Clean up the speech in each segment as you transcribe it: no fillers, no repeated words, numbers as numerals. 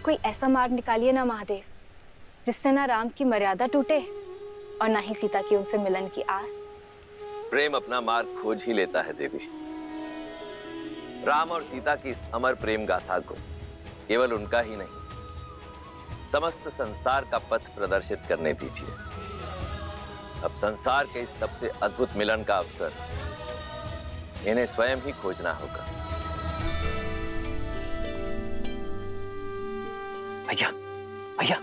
कोई ऐसा मार्ग निकालिए ना महादेव, जिससे ना राम की मर्यादा टूटे और ना ही सीता की उनसे मिलन की आस। प्रेम अपना मार्ग खोज ही लेता है देवी। राम और सीता की इस अमर प्रेम गाथा को केवल उनका ही नहीं, समस्त संसार का पथ प्रदर्शित करने दीजिए। अब संसार के इस सबसे अद्भुत मिलन का अवसर इन्हें स्वयं ही खोजना होगा। भैया, भैया,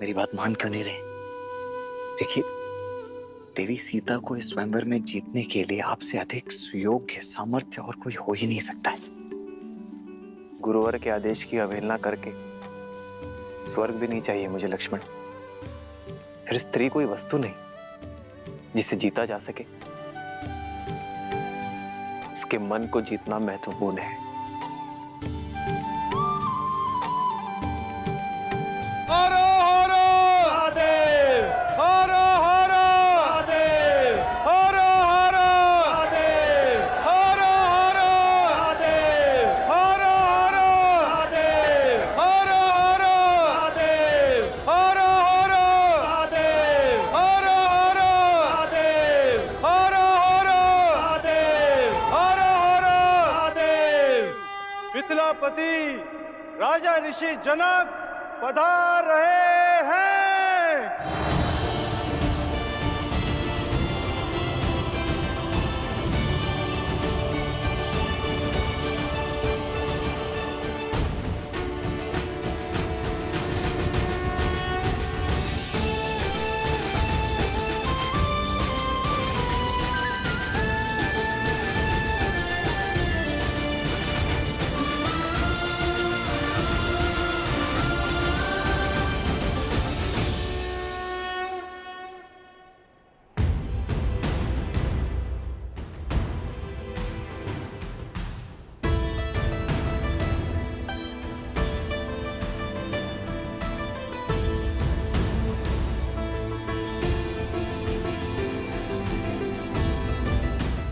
मेरी बात मान क्यों नहीं रहे? देखिए, देवी सीता को इस स्वयंवर में जीतने के लिए आपसे अधिक सुयोग्य सामर्थ्य और कोई हो ही नहीं सकता है। गुरुवर के आदेश की अवहेलना करके स्वर्ग भी नहीं चाहिए मुझे लक्ष्मण। फिर स्त्री कोई वस्तु नहीं जिसे जीता जा सके। उसके मन को जीतना महत्वपूर्ण है। हरो हरो महादेव, हरो हरो महादेव, हरो हरो महादेव, हरो हरो महादेव, हरो हरो महादेव, हरो हरो महादेव, हरो हरो महादेव, हरो हरो महादेव, हरो हरो महादेव, हरो हरो महादेव। मिथिलापति राजा ऋषि जनक पधार रहे हैं।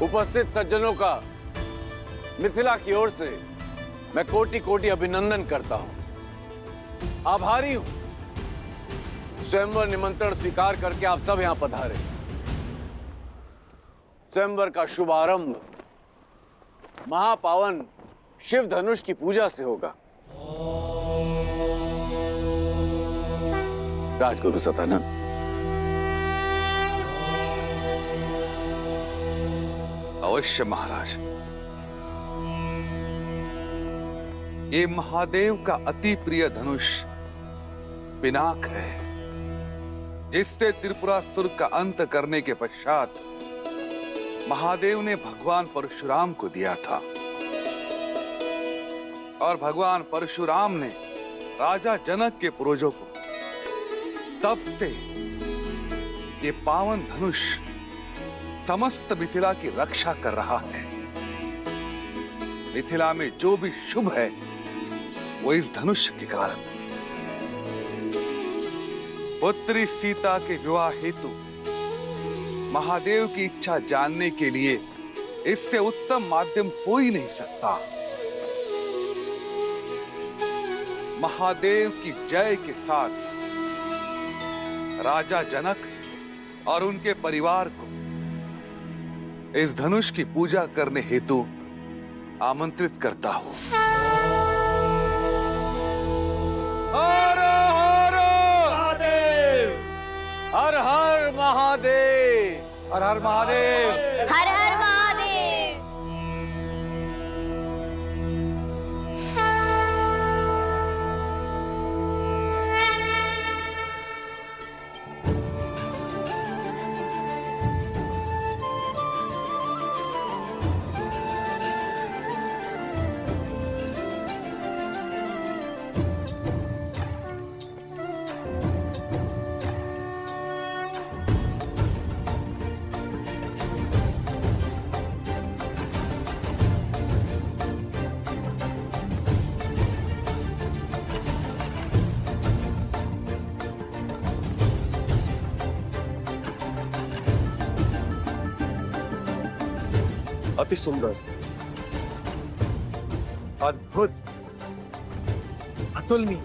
उपस्थित सज्जनों का मिथिला की ओर से मैं कोटि कोटि अभिनंदन करता हूं। आभारी हूं स्वयंवर निमंत्रण स्वीकार करके आप सब यहां पधारे। स्वयंवर का शुभारंभ महापावन शिव धनुष की पूजा से होगा। राजगुरु सतानंद, अवश्य महाराज। ये महादेव का अति प्रिय धनुष पिनाक है, जिससे त्रिपुरासुर का अंत करने के पश्चात महादेव ने भगवान परशुराम को दिया था। और भगवान परशुराम ने राजा जनक के पूर्वजों को, तब से ये पावन धनुष समस्त मिथिला की रक्षा कर रहा है। मिथिला में जो भी शुभ है वो इस धनुष के कारण। पुत्री सीता के विवाह हेतु महादेव की इच्छा जानने के लिए इससे उत्तम माध्यम हो ही नहीं सकता। महादेव की जय के साथ राजा जनक और उनके परिवार को इस धनुष की पूजा करने हेतु आमंत्रित करता हूं। हर हर महादेव, हर हर महादेव, हर हर महादेव, हर हर महादेव। अति सुंदर, अद्भुत अतुलनीय।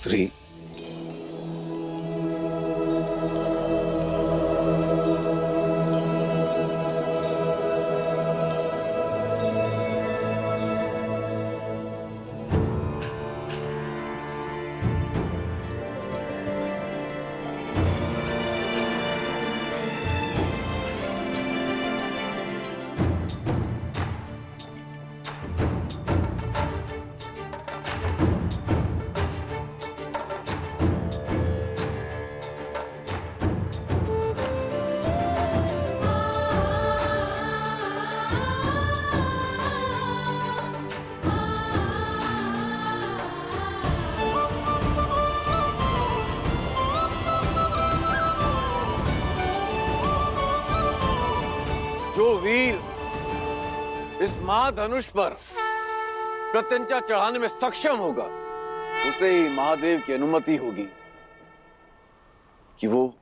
पुत्री, जो वीर इस महाधनुष पर प्रत्यंचा चढ़ाने में सक्षम होगा, उसे ही महादेव की अनुमति होगी कि वो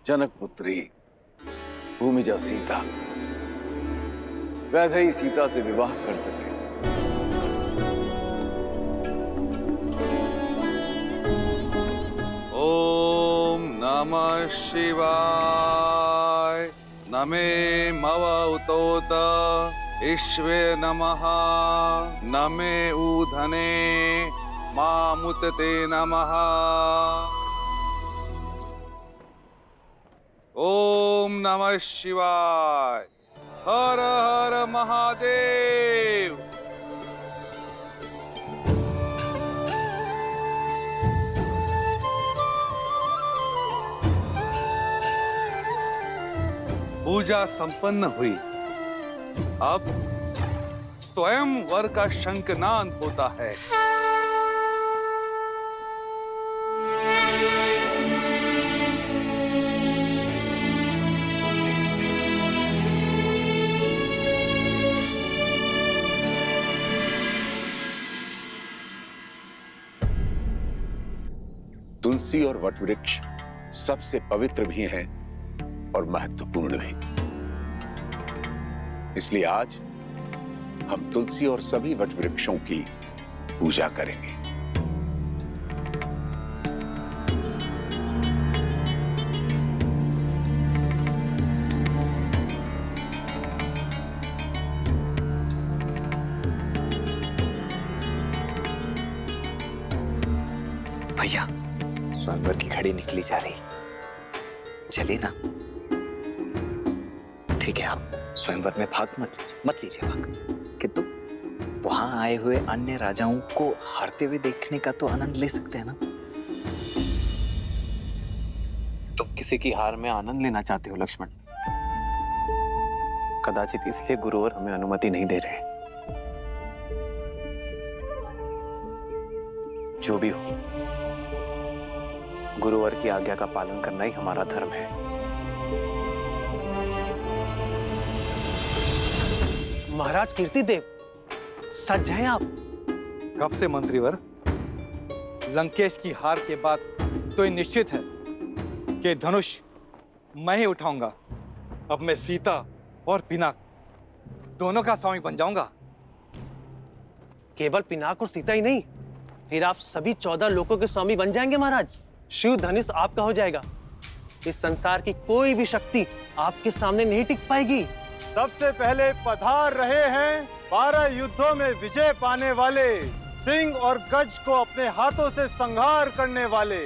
जनक पुत्री भूमिजा सीता, वैदेही सीता से विवाह कर सके। ओम नमः शिवाय। नमे मव उतोत ईश्वे नमः। नमे ऊधने मामुतते नमः। ओम नमः शिवाय। हर हर महादेव। पूजा संपन्न हुई। अब स्वयं वर का शंखनाद होता है। तुलसी और वटवृक्ष सबसे पवित्र भी हैं और महत्वपूर्ण भी। इसलिए आज हम तुलसी और सभी वटवृक्षों की पूजा करेंगे। भैया, स्वयंवर की घड़ी निकली जा रही, चलिए ना। ठीक है, आप स्वयंवर में भाग मत लीजिए भाग, किंतु वहां आए हुए अन्य राजाओं को हारते हुए देखने का तो आनंद ले सकते हैं ना। तुम किसी की हार में आनंद लेना चाहते हो लक्ष्मण? कदाचित इसलिए गुरुवर हमें अनुमति नहीं दे रहे। जो भी हो, गुरुवर की आज्ञा का पालन करना ही हमारा धर्म है। महाराज कीर्तिदेव, सच हैं आप? कब से मंत्रीवर? लंकेश की हार के बाद तो ये निश्चित है कि धनुष मैं ही उठाऊंगा। अब मैं सीता और पिनाक दोनों का स्वामी बन जाऊंगा। केवल पिनाक और सीता ही नहीं, फिर आप सभी 14 लोकों के स्वामी बन जाएंगे महाराज। शिव धनुष आपका हो जाएगा। इस संसार की कोई भी शक्ति आपके सामने नहीं टिक पाएगी। सबसे पहले पधार रहे हैं 12 युद्धों में विजय पाने वाले सिंह और गज को अपने हाथों से संहार करने वाले,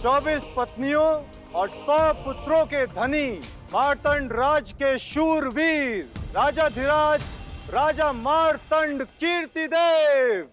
24 पत्नियों और 100 पुत्रों के धनी, मार्तंड राज के शूरवीर, राजाधिराज राजा मार्तंड कीर्तिदेव।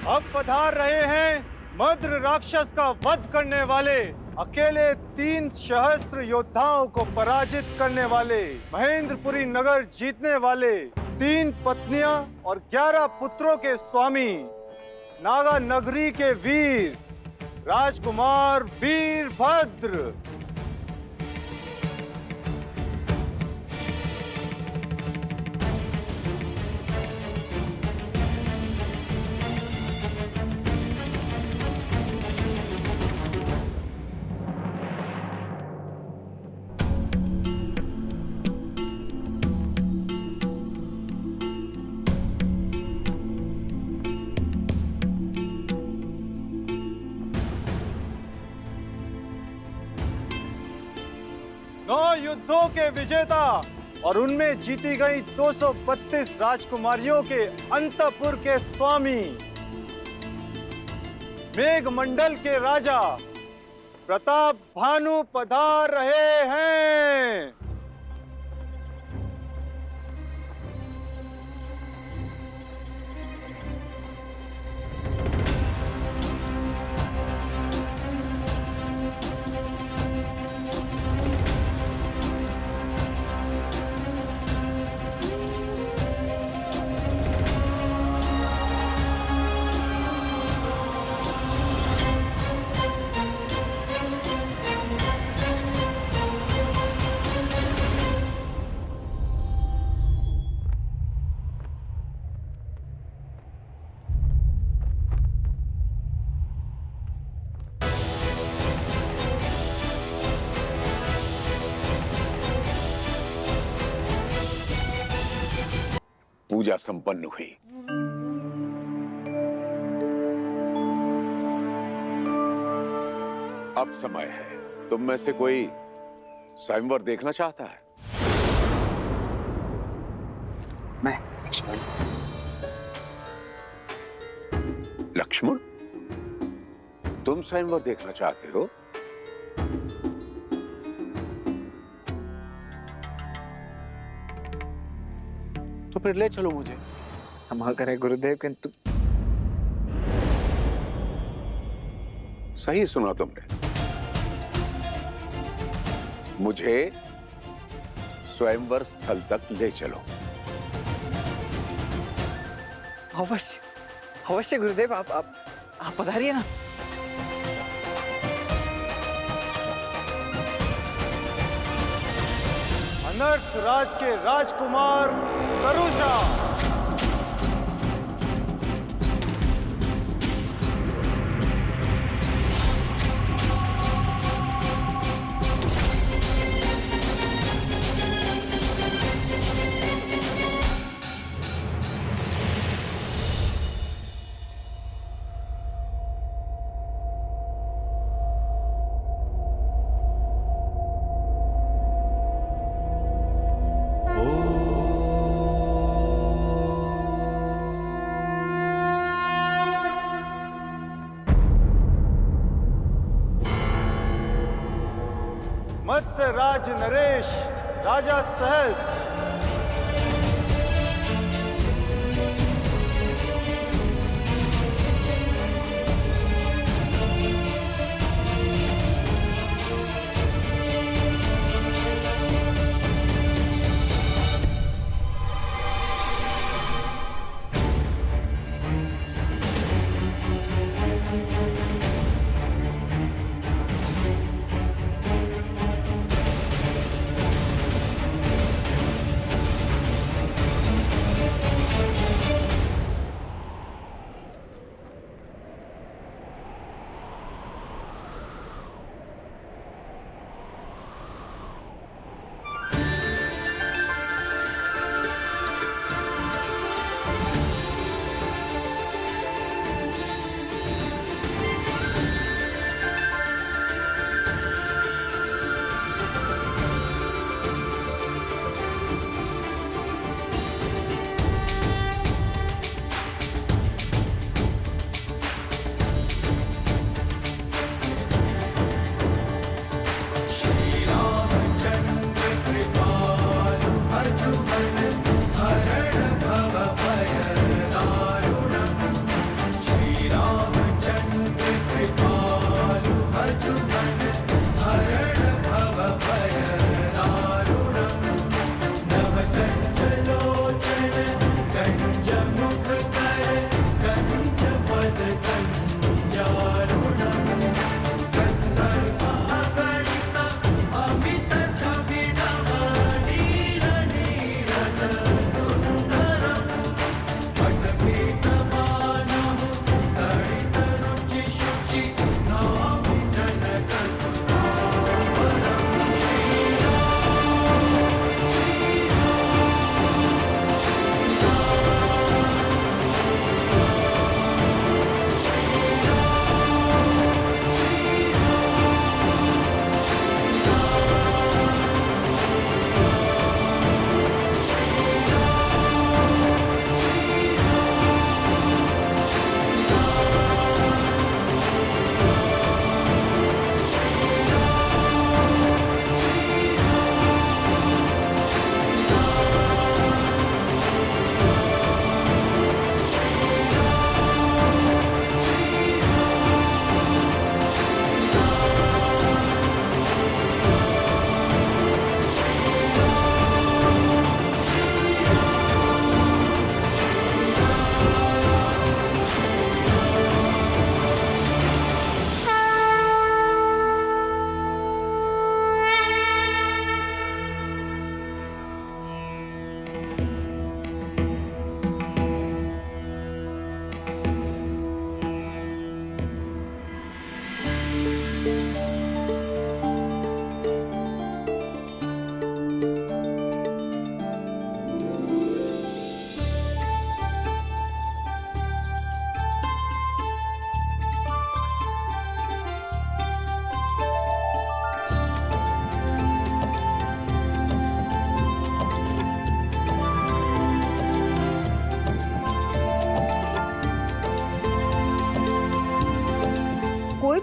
अब पधार रहे हैं मद्र राक्षस का वध करने वाले, अकेले 3 सहस्त्र योद्धाओं को पराजित करने वाले, महेंद्रपुरी नगर जीतने वाले, 3 पत्नियां और 11 पुत्रों के स्वामी, नागा नगरी के वीर, राजकुमार वीरभद्र। युद्धों के विजेता और उनमें जीती गई 232 राजकुमारियों के अंतपुर के स्वामी, मेघमंडल के राजा प्रताप भानु पधार रहे हैं। पूजा संपन्न हुई। अब समय है, तुम में से कोई स्वयंवर देखना चाहता है? मैं लक्ष्मण। लक्ष्मण, तुम स्वयंवर देखना चाहते हो? तो फिर ले चलो मुझे। क्षमा करें गुरुदेव, किंतु सही सुना तुमने। मुझे स्वयंवर स्थल तक ले चलो। अवश्य अवश्य गुरुदेव, आप पधारिए ना। अनर्थ राज के राजकुमार करुषा, मत्स्य राज नरेश, राजा सहज,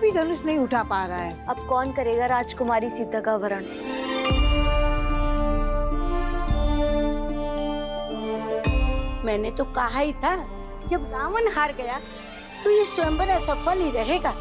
भी धनुष नहीं उठा पा रहा है। अब कौन करेगा राजकुमारी सीता का वरण? मैंने तो कहा ही था, जब रावण हार गया तो ये स्वयंवर असफल ही रहेगा।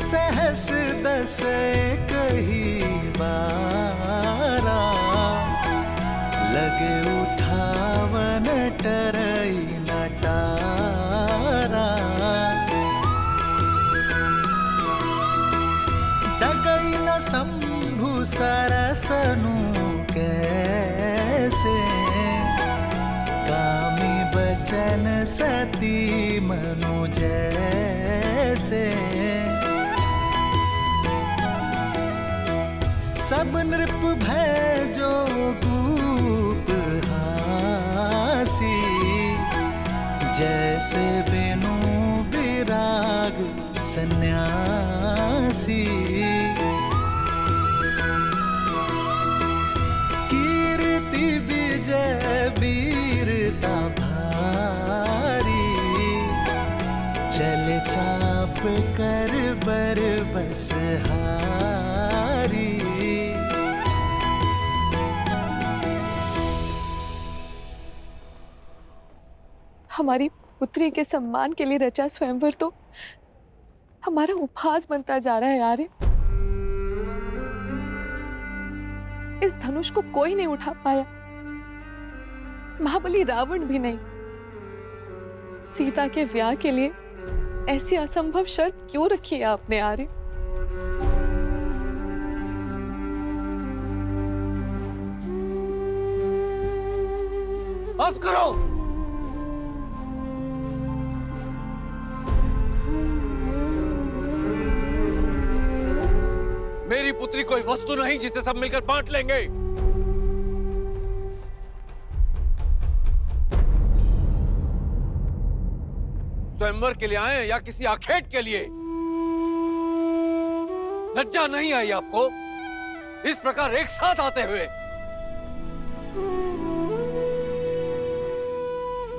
सहस दस कही बारा, लगे उठावन टरई नटारा। डगई न शंभु सरसनु कैसे, कामी बचन सती मनु जैसे। सब नृप भय जो भूप हासी, जैसे बिनु विराग सन्यासी। कीर्ति विजय वीरता भारी, चल चाप कर बर बस हारी। हमारी पुत्री के सम्मान के लिए रचा स्वयंवर तो हमारा उपहास बनता जा रहा है यार। इस धनुष को कोई नहीं उठा पाया, महाबली रावण भी नहीं। सीता के ब्याह के लिए ऐसी असंभव शर्त क्यों रखी है आपने आर्य? बस करो। मेरी पुत्री कोई वस्तु नहीं जिसे सब मिलकर बांट लेंगे। स्वयंवर के लिए आए या किसी आखेट के लिए? लज्जा नहीं आई आपको इस प्रकार एक साथ आते हुए?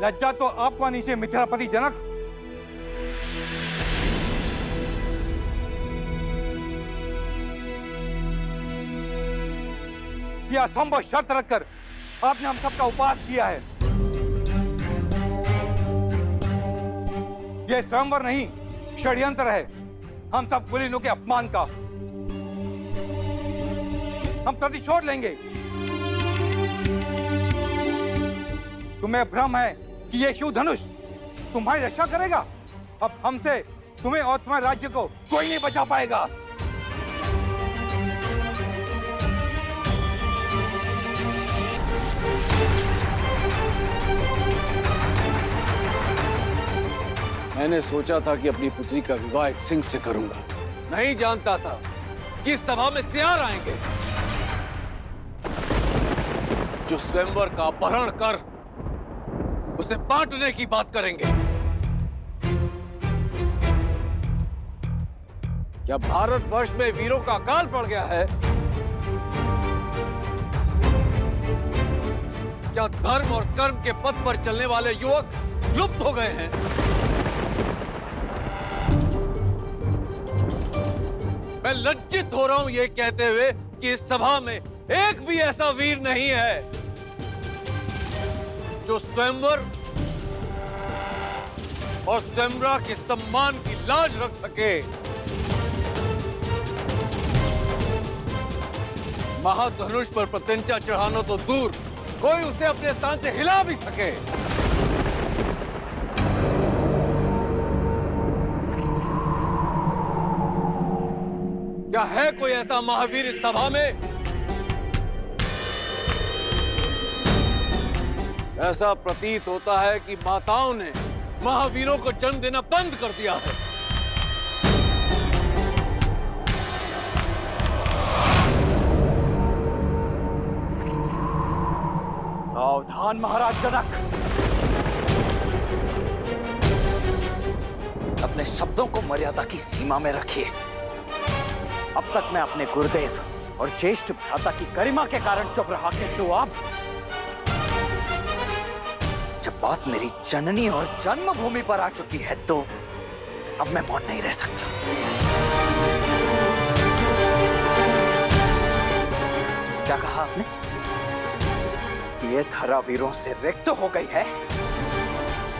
लज्जा तो आपको आनी चाहिए मिथिलापति जनक। यह असंभव शर्त रखकर आपने हम सबका उपवास किया है। यह स्वयंवर नहीं, षड्यंत्र है हम सब कुलीनों के अपमान का। हम प्रतिशोध लेंगे। तुम्हें भ्रम है कि यह शिव धनुष तुम्हारी रक्षा करेगा। अब हमसे तुम्हें और तुम्हारे राज्य को कोई नहीं बचा पाएगा। मैंने सोचा था कि अपनी पुत्री का विवाह एक सिंह से करूंगा, नहीं जानता था कि इस सभा में सियार आएंगे जो स्वयंवर का अपहरण कर उसे बांटने की बात करेंगे। क्या भारतवर्ष में वीरों का अकाल पड़ गया है? क्या धर्म और कर्म के पथ पर चलने वाले युवक लुप्त हो गए हैं? मैं लज्जित हो रहा हूं यह कहते हुए कि इस सभा में एक भी ऐसा वीर नहीं है जो स्वयंवर और स्वयंवरा के सम्मान की लाज रख सके। महाधनुष पर प्रत्यंचा चढ़ाना तो दूर, कोई उसे अपने स्थान से हिला भी सके। है कोई ऐसा महावीर इस सभा में? ऐसा प्रतीत होता है कि माताओं ने महावीरों को जन्म देना बंद कर दिया है। सावधान महाराज जनक, अपने शब्दों को मर्यादा की सीमा में रखिए। अब तक मैं अपने गुरुदेव और ज्येष्ठ भ्राता की गरिमा के कारण चुप रहा, किंतु अब जब बात मेरी जननी और जन्मभूमि पर आ चुकी है तो अब मैं मौन नहीं रह सकता। क्या कहा आपने? ये धरा वीरों से रिक्त हो गई है?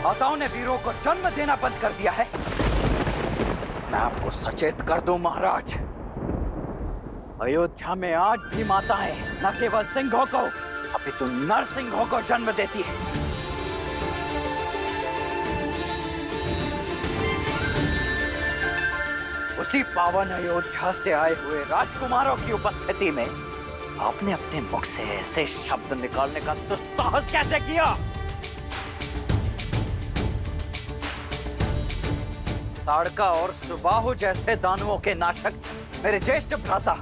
माताओं ने वीरों को जन्म देना बंद कर दिया है? मैं आपको सचेत कर दूं महाराज, अयोध्या में आज भी माताएं न केवल सिंहों को अपितु नरसिंहों को जन्म देती है। उसी पावन अयोध्या से आए हुए राजकुमारों की उपस्थिति में आपने अपने मुख से ऐसे शब्द निकालने का दुस्साहस कैसे किया? ताड़का और सुबाहु जैसे दानवों के नाशक मेरे ज्येष्ठ भ्राता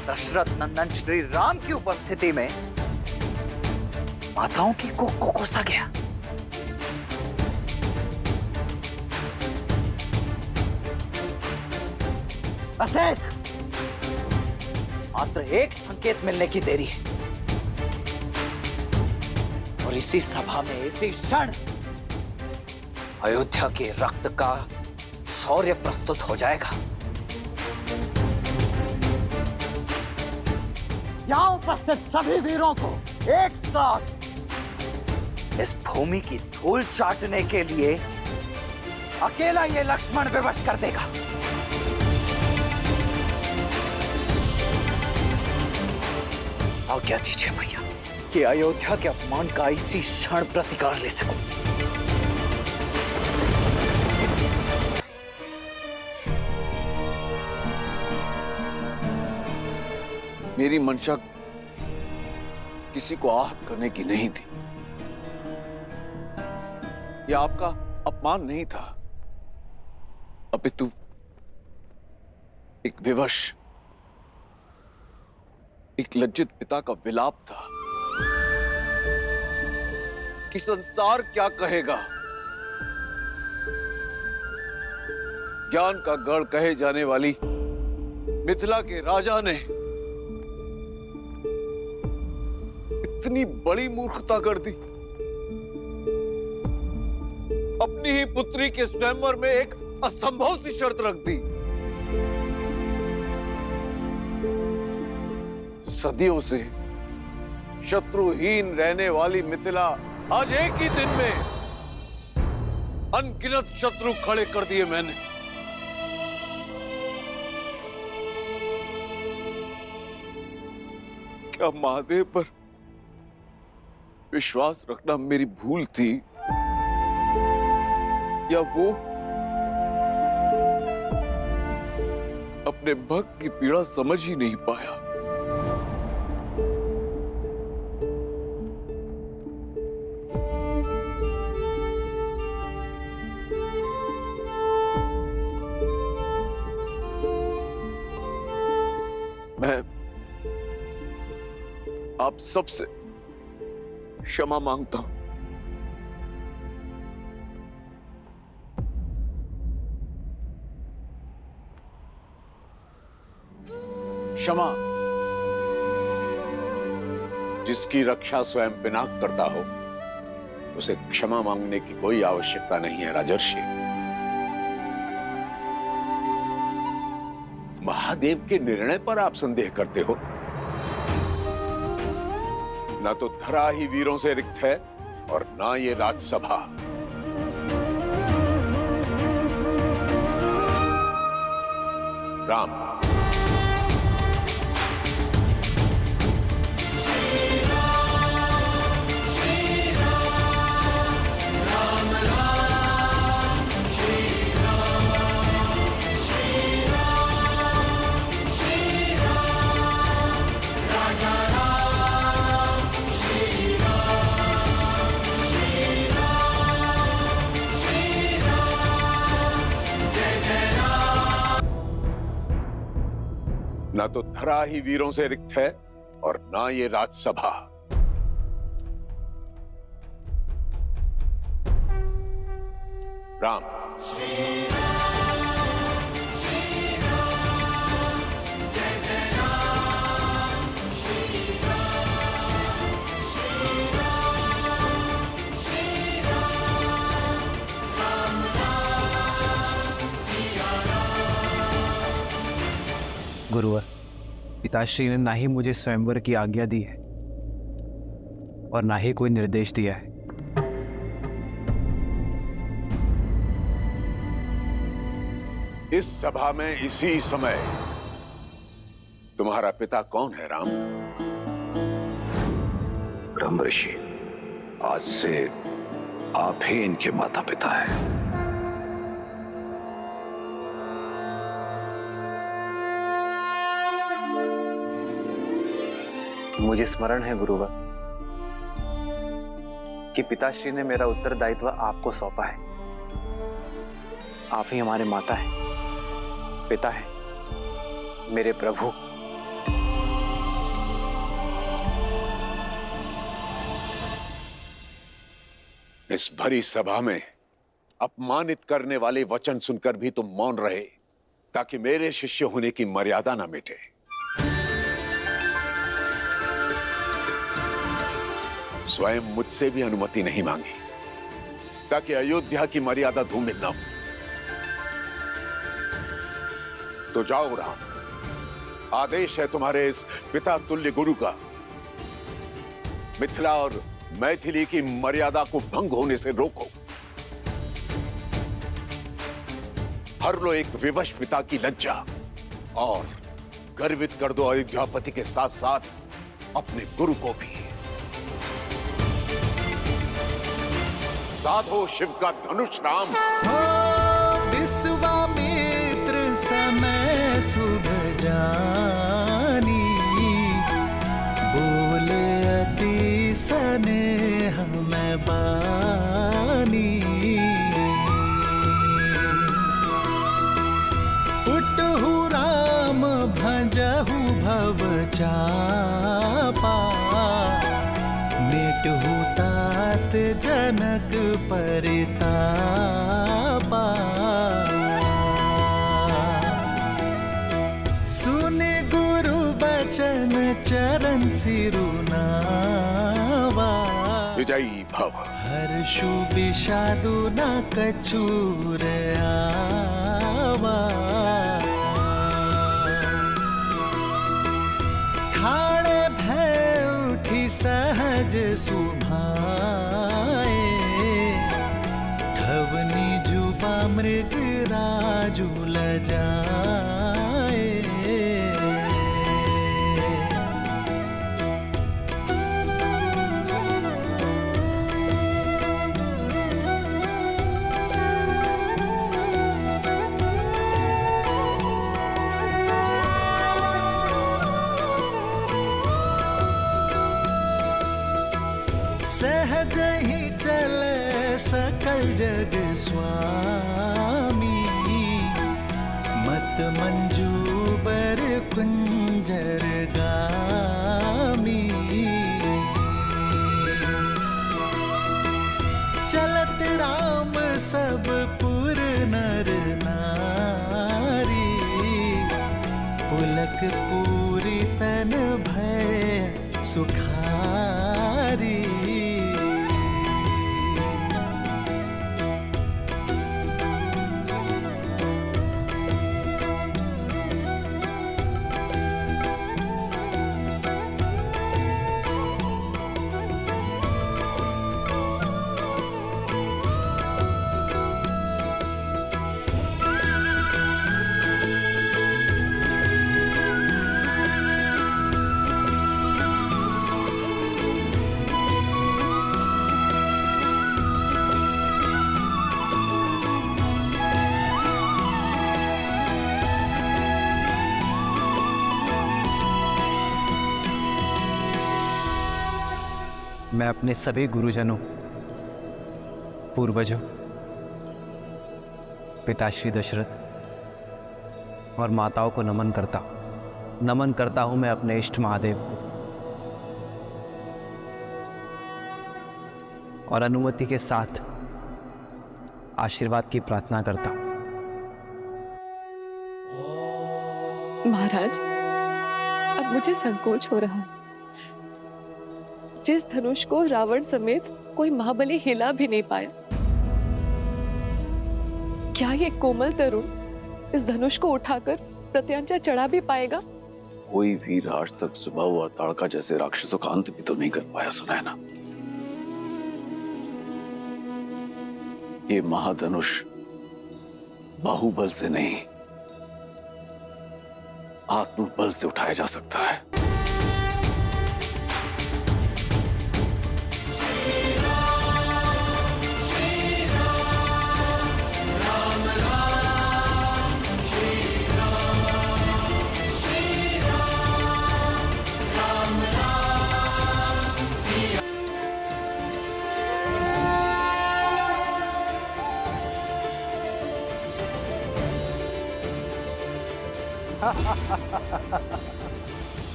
दशरथ नंदन श्री राम की उपस्थिति में माताओं की को कोसा गया। बस मात्र एक संकेत मिलने की देरी है और इसी सभा में इसी क्षण अयोध्या के रक्त का शौर्य प्रस्तुत हो जाएगा। यहां उपस्थित सभी वीरों को एक साथ इस भूमि की धूल चाटने के लिए अकेला ये लक्ष्मण विवश कर देगा। आज्ञा दीजिए भैया कि अयोध्या के अपमान का इसी क्षण प्रतिकार ले सकूं। मेरी मंशा किसी को आहत करने की नहीं थी। यह आपका अपमान नहीं था, अपितु एक विवश, एक लज्जित पिता का विलाप था कि संसार क्या कहेगा। ज्ञान का गढ़ कहे जाने वाली मिथिला के राजा ने इतनी बड़ी मूर्खता कर दी। अपनी ही पुत्री के स्वयंवर में एक असंभव सी शर्त रख दी। सदियों से शत्रुहीन रहने वाली मिथिला आज एक ही दिन में अनगिनत शत्रु खड़े कर दिए मैंने। क्या महादेव पर विश्वास रखना मेरी भूल थी, या वो अपने भक्त की पीड़ा समझ ही नहीं पाया? मैं आप सबसे क्षमा मांगता हूं। क्षमा। जिसकी रक्षा स्वयं पिनाक करता हो उसे क्षमा मांगने की कोई आवश्यकता नहीं है राजर्षि। महादेव के निर्णय पर आप संदेह करते हो। ना तो धरा ही वीरों से रिक्त है और ना ये राजसभा। राम, ना तो धरा ही वीरों से रिक्त है और ना ये राजसभा। राम, गुरुवर, पिताश्री ने ना ही मुझे स्वयंवर की आज्ञा दी है और ना ही कोई निर्देश दिया है। इस सभा में इसी समय तुम्हारा पिता कौन है राम? ब्रह्म ऋषि, आज से आप ही इनके माता पिता हैं। मुझे स्मरण है गुरुवर कि पिताश्री ने मेरा उत्तरदायित्व आपको सौंपा है। आप ही हमारे माता हैं, पिता है, मेरे प्रभु। इस भरी सभा में अपमानित करने वाले वचन सुनकर भी तुम मौन रहे, ताकि मेरे शिष्य होने की मर्यादा ना मिटे। स्वयं मुझसे भी अनुमति नहीं मांगी, ताकि अयोध्या की मर्यादा धूमिल ना हो। तो जाओ राम, आदेश है तुम्हारे इस पिता तुल्य गुरु का, मिथिला और मैथिली की मर्यादा को भंग होने से रोको। हर लो एक विवश पिता की लज्जा और गर्वित कर दो अयोध्यापति के साथ साथ अपने गुरु को भी। साधो शिव का धनुष राम। विश्वामित्र समय शुभ जानी, बोले अति स्नेह में बानी। उठहु राम भजहु भव चापा, मिटहु तात जनक परितापा। सुने गुरु बचन चरण सिरुनावा, विजयी भव। हर्षु विषादु न कछुर आवा। ठाणे भय उठी सहज सुभाए, ठवनी जुबा मृग राजु लजाए। सहज ही चले सकल जग स्वामी, मत मंजूबर कुंजर गामी। चलत राम सब पुर नर नारी, पुलक पूरी तन भय सुखारी। मैं अपने सभी गुरुजनों, पूर्वजों, पिताश्री दशरथ और माताओं को नमन करता हूं। नमन करता हूं मैं अपने इष्ट महादेव को और अनुमति के साथ आशीर्वाद की प्रार्थना करता हूं। महाराज, अब मुझे संकोच हो रहा है। जिस धनुष को रावण समेत कोई महाबली हिला भी नहीं पाया, क्या ये कोमल तरुण इस धनुष को उठाकर प्रत्यंचा चढ़ा भी पाएगा? कोई वीर आज तक सुबह और ताड़का जैसे राक्षसों का अंत भी तो नहीं कर पाया, सुना है ना? ये महाधनुष बाहुबल से नहीं, आत्मबल से उठाया जा सकता है।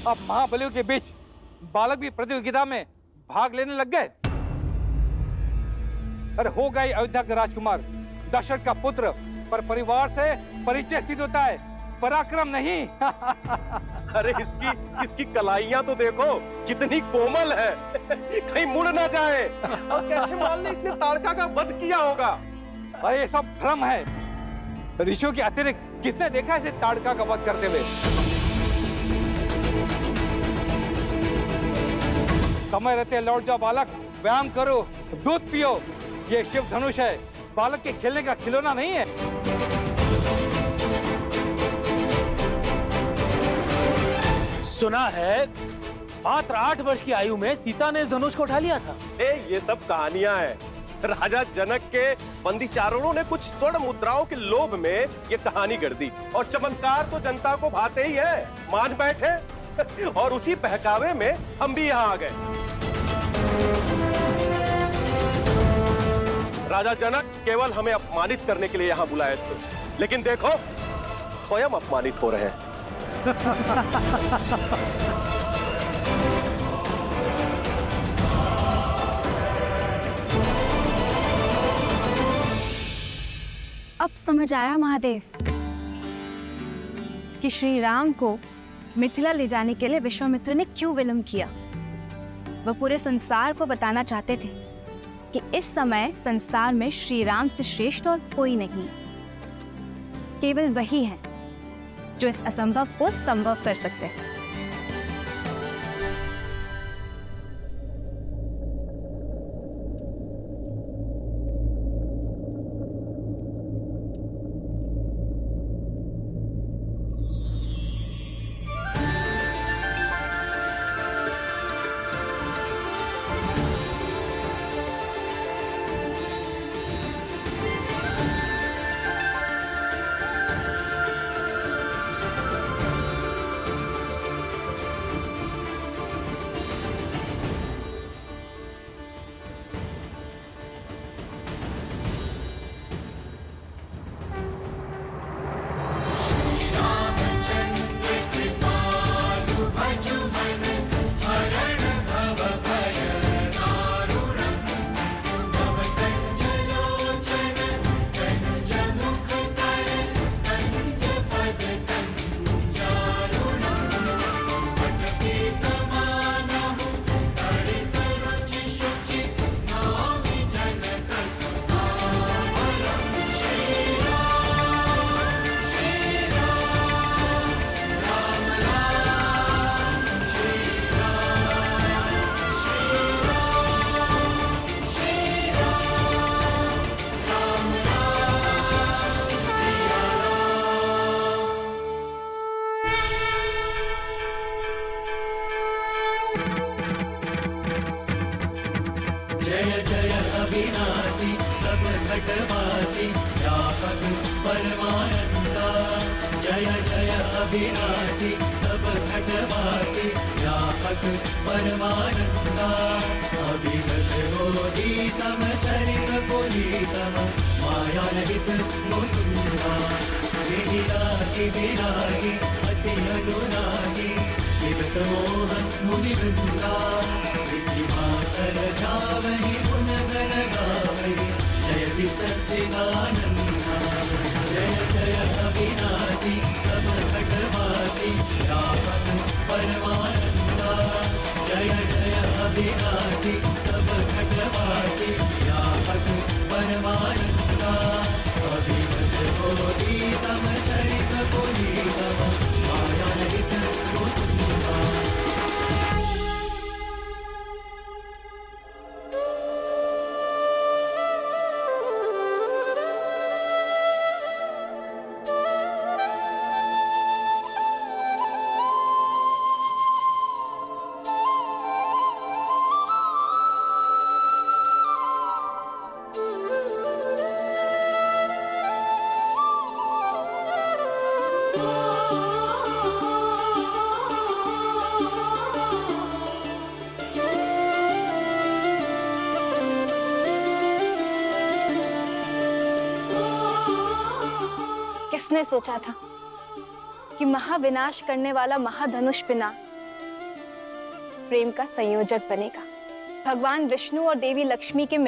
अब महाबलियों के बीच बालक भी प्रतियोगिता में भाग लेने लग गए। अरे हो गई अयोध्या का राजकुमार, दशरथ का पुत्र, पर परिवार से परिचय सिद्ध होता है, पराक्रम नहीं। अरे इसकी कलाइयां तो देखो कितनी कोमल है, कहीं मुड़ ना जाए। और कैसे मान ले इसने ताड़का का वध किया होगा? अरे ये सब भ्रम है। ऋषियों के अतिरिक्त किसने देखा इसे ताड़का का वध करते हुए? समय रहते लौट जाओ बालक, व्यायाम करो, दूध पियो। ये शिव धनुष है, बालक के खेलने का खिलौना नहीं है। सुना है मात्र 8 वर्ष की आयु में सीता ने इस धनुष को उठा लिया था। ये सब कहानियां हैं। राजा जनक के बंदी चारणों ने कुछ स्वर्ण मुद्राओं के लोभ में ये कहानी गढ़ दी, और चमत्कार तो जनता को भाते ही है, मान बैठे। और उसी बहकावे में हम भी यहाँ आ गए। राजा जनक केवल हमें अपमानित करने के लिए यहाँ बुलाए थे, लेकिन देखो स्वयं अपमानित हो रहे हैं। अब समझ आया महादेव कि श्री राम को मिथिला ले जाने के लिए विश्वामित्र ने क्यों विलंब किया। वह पूरे संसार को बताना चाहते थे कि इस समय संसार में श्री राम से श्रेष्ठ और कोई नहीं, केवल वही है जो इस असंभव को संभव कर सकते हैं। अविनाशी सब घटवासी व्यापक परमानंदा। जय जय अविनाशी सब घटवासी व्यापक परमानंदा। अभिगत बोधितम चरित पुनीतम माया रहित मुकुंदा। विरागी विरागी भक्ति अनुरागी विगत मोह मुनि वृंदा सिंहासन ध्यावहि गुण गण गावहि जयति सच्चिदानंदा जय जय अविनाशी सब घटवासी व्यापक परमानंदा जय जय अविनाशी सब घटवासी व्यापक परमानंदा अभिगत बोधितम चरित पुनीतम मायाहित मुकुंदा। किसने सोचा था कि महाविनाश करने वाला महाधनुष पिनाक प्रेम का संयोजक बनेगा। भगवान विष्णु और देवी लक्ष्मी के